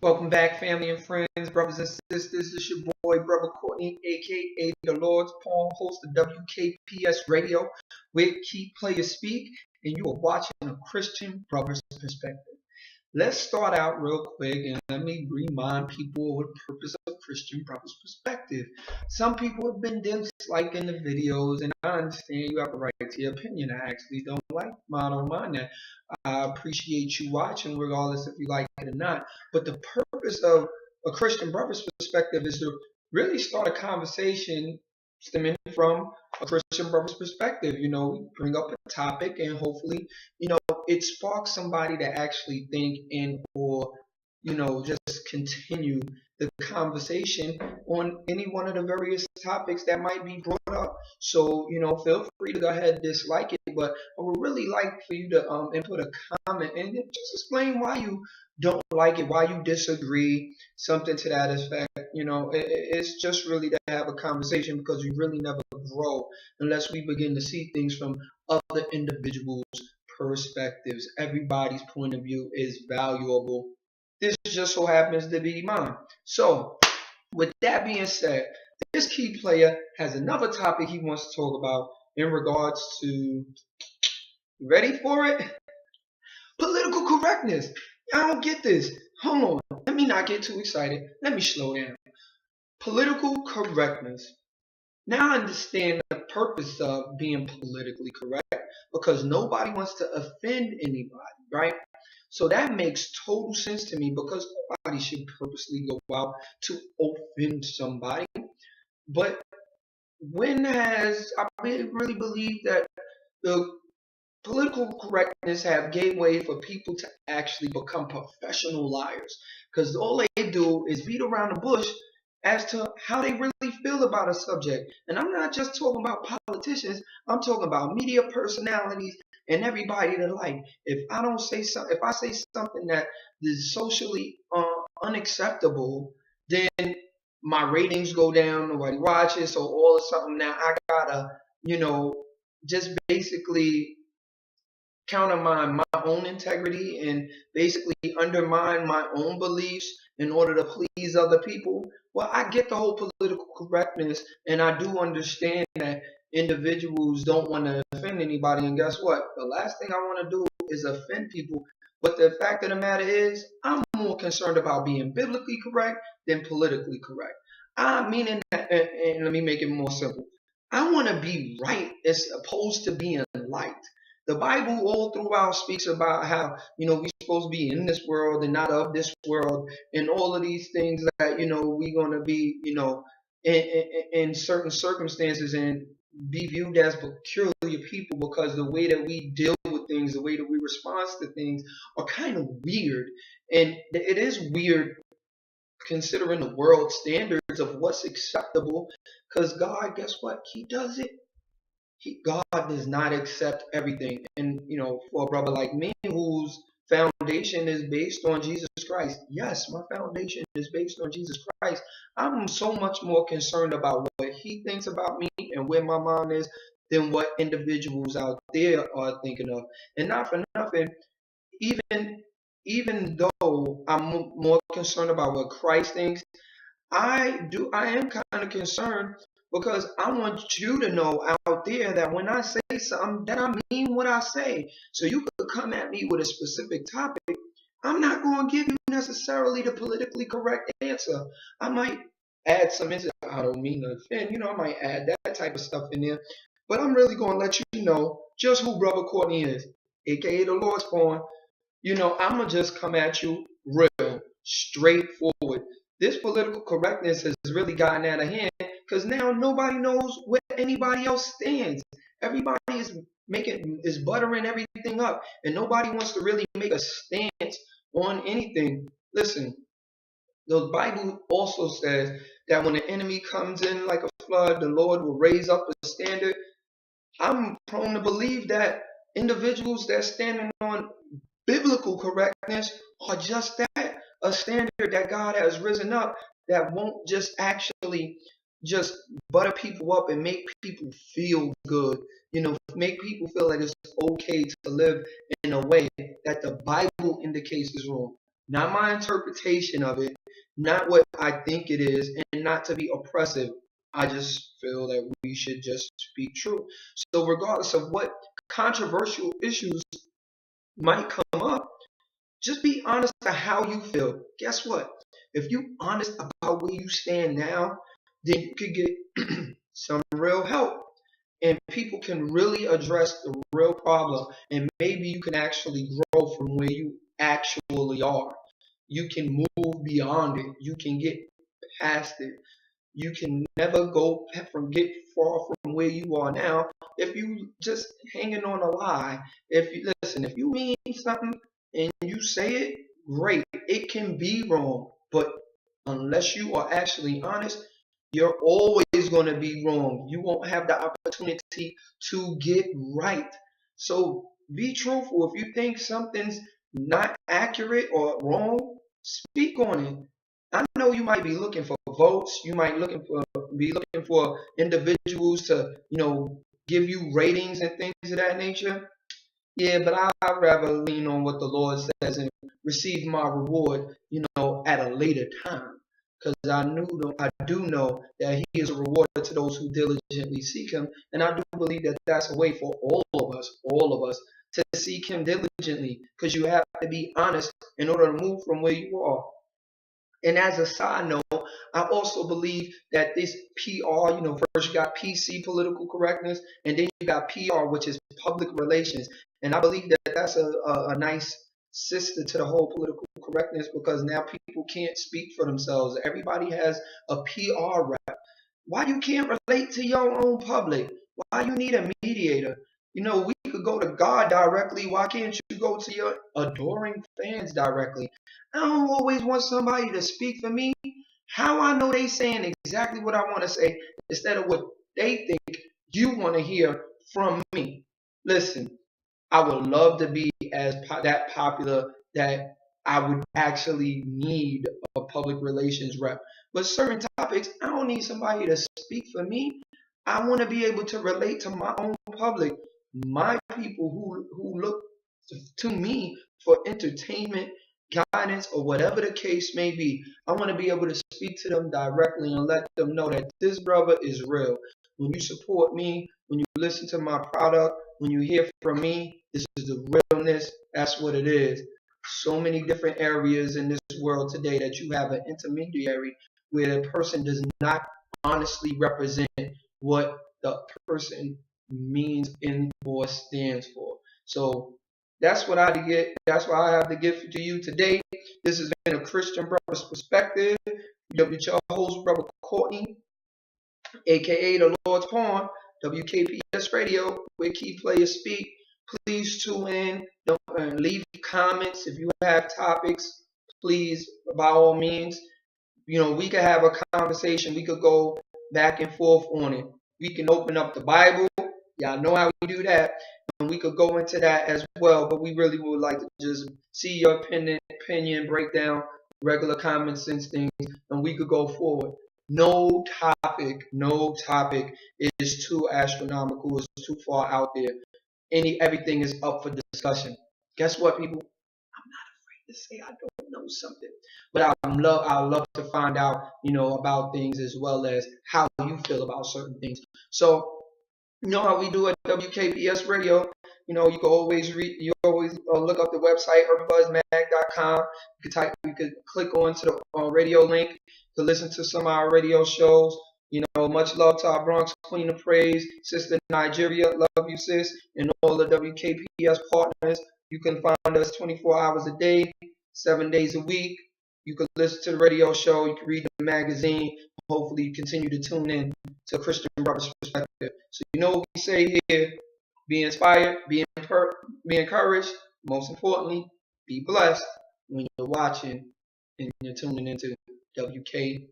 Welcome back, family and friends, brothers and sisters. It's your boy, Brother Courtney, aka the Lord's Pawn, host of WKPS Radio, where key players speak, and you are watching a Christian brother's perspective. Let's start out real quick and let me remind people of the purpose of Christian Brothers Perspective. Some people have been disliking the videos, and I understand you have a right to your opinion. I actually don't mind that. I appreciate you watching, regardless if you like it or not. But the purpose of a Christian Brothers Perspective is to really start a conversation stemming from a Christian Brothers Perspective. Bring up a topic and hopefully, it sparks somebody to actually think and or just continue the conversation on any one of the various topics that might be brought up. So feel free to go ahead and dislike it, but I would really like for you to input a comment and just explain why you don't like it, why you disagree, something to that effect. It's just really to have a conversation, because we really never grow unless we begin to see things from other individuals' perspectives. Everybody's point of view is valuable. This just so happens to be mine. So, with that being said, this key player has another topic he wants to talk about in regards to, ready for it? Political correctness. I don't get this. Hold on. Let me not get too excited. Let me slow down. Political correctness. Now I understand the purpose of being politically correct, because nobody wants to offend anybody, right? So that makes total sense to me, because nobody should purposely go out to offend somebody. But when has I really believe that the political correctness have gave way for people to actually become professional liars, because all they do is beat around the bush as to how they really feel about a subject. And I'm not just talking about politicians, I'm talking about media personalities and everybody that, like, if I don't say something, if I say something that is socially unacceptable, then my ratings go down, nobody watches, so all of a sudden now I gotta, just basically countermine my own integrity and basically undermine my own beliefs in order to please other people. Well, I get the whole political correctness, and I do understand that individuals don't want to offend anybody. And guess what? The last thing I want to do is offend people. But the fact of the matter is, I'm more concerned about being biblically correct than politically correct. I mean, and let me make it more simple. I want to be right as opposed to being liked. The Bible all throughout speaks about how, we're supposed to be in this world and not of this world, and all of these things that, we're going to be, in certain circumstances and be viewed as peculiar people, because the way that we deal with things, the way that we respond to things are kind of weird. And it is weird considering the world standards of what's acceptable, because God, guess what? He does it. God does not accept everything. And, for a brother like me, whose foundation is based on Jesus Christ, yes, my foundation is based on Jesus Christ. I'm so much more concerned about what he thinks about me and where my mind is than what individuals out there are thinking of. And not for nothing, even even though I'm more concerned about what Christ thinks, I am kind of concerned, because I want you to know out there that when I say something, that I mean what I say. So you could come at me with a specific topic. I'm not going to give you necessarily the politically correct answer. I might add some into, I don't mean to offend, I might add that type of stuff in there. But I'm really going to let you know just who Brother Courtney is, aka the Lord's Pawn. I'm going to just come at you real, straightforward. This political correctness has really gotten out of hand, because now nobody knows where anybody else stands. Everybody is buttering everything up, and nobody wants to really make a stance on anything. Listen, the Bible also says that when the enemy comes in like a flood, the Lord will raise up a standard. I'm prone to believe that individuals that standing on biblical correctness are just that, a standard that God has risen up, that won't just actually just butter people up and make people feel good, make people feel like it's okay to live in a way that the Bible indicates is wrong. not my interpretation of it, not what I think it is, and not to be oppressive. I just feel that we should just speak true. So, regardless of what controversial issues might come up, just be honest to how you feel. Guess what? If you honest about where you stand now, then you could get some real help. And people can really address the real problem. And maybe you can actually grow from where you actually are. You can move beyond it. You can get past it. You can never get far from where you are now if you just hanging on a lie. If you listen, if you mean something and you say it, great. It can be wrong, but unless you are actually honest, you're always going to be wrong. You won't have the opportunity to get right. So be truthful. If you think something's not accurate or wrong, speak on it. I know you might be looking for votes. You might be looking for individuals to, give you ratings and things of that nature. Yeah, but I'd rather lean on what the Lord says and receive my reward, at a later time. Because I do know that He is a rewarder to those who diligently seek Him, and I do believe that that's a way for all of us, to seek Him diligently. Because you have to be honest in order to move from where you are. And as a side note, I also believe that this PR, first you got PC, political correctness, and then you got PR, which is public relations. And I believe that that's a nice sister to the whole political correctness, because now people can't speak for themselves. Everybody has a PR rep. Why you can't relate to your own public? Why you need a mediator? We could go to God directly. Why can't you go to your adoring fans directly? I don't always want somebody to speak for me. How I know they saying exactly what I want to say instead of what they think you want to hear from me. Listen, I would love to be that popular that I would actually need a public relations rep. But certain topics, I don't need somebody to speak for me. I want to be able to relate to my own public, my people who look to me for entertainment, guidance, or whatever the case may be. I want to be able to speak to them directly and let them know that this brother is real. When you support me, when you listen to my product, when you hear from me, this is the realness. That's what it is. So many different areas in this world today that you have an intermediary where the person does not honestly represent what the person means in or stands for. So that's what I get. That's why I have to give to you today. This has been a Christian Brother's Perspective. With your host, Brother Courtney, aka the Lord's Pawn, WKPS Radio, where key players speak. Please tune in. Don't leave comments if you have topics. Please, by all means, we could have a conversation. We could go back and forth on it. We can open up the Bible. Y'all know how we do that. And we could go into that as well. But we really would like to just see your opinion breakdown, regular common sense things, and we could go forward. No topic is too astronomical, is too far out there. Everything is up for discussion. Guess what, people? To say I don't know something, but I love to find out, about things as well as how you feel about certain things. So, you know how we do at WKPS Radio. You can always look up the website urbanbuzzmag.com. You could click on to the radio link to listen to some of our radio shows. Much love to our Bronx Queen of Praise, Sister Nigeria. Love you, sis, and all the WKPS partners. You can find us 24 hours a day, 7 days a week. You can listen to the radio show. You can read the magazine. Hopefully, you continue to tune in to Christian Brothers Perspective. So what we say here: be inspired, be encouraged. Most importantly, be blessed when you're watching and you're tuning into WKPS.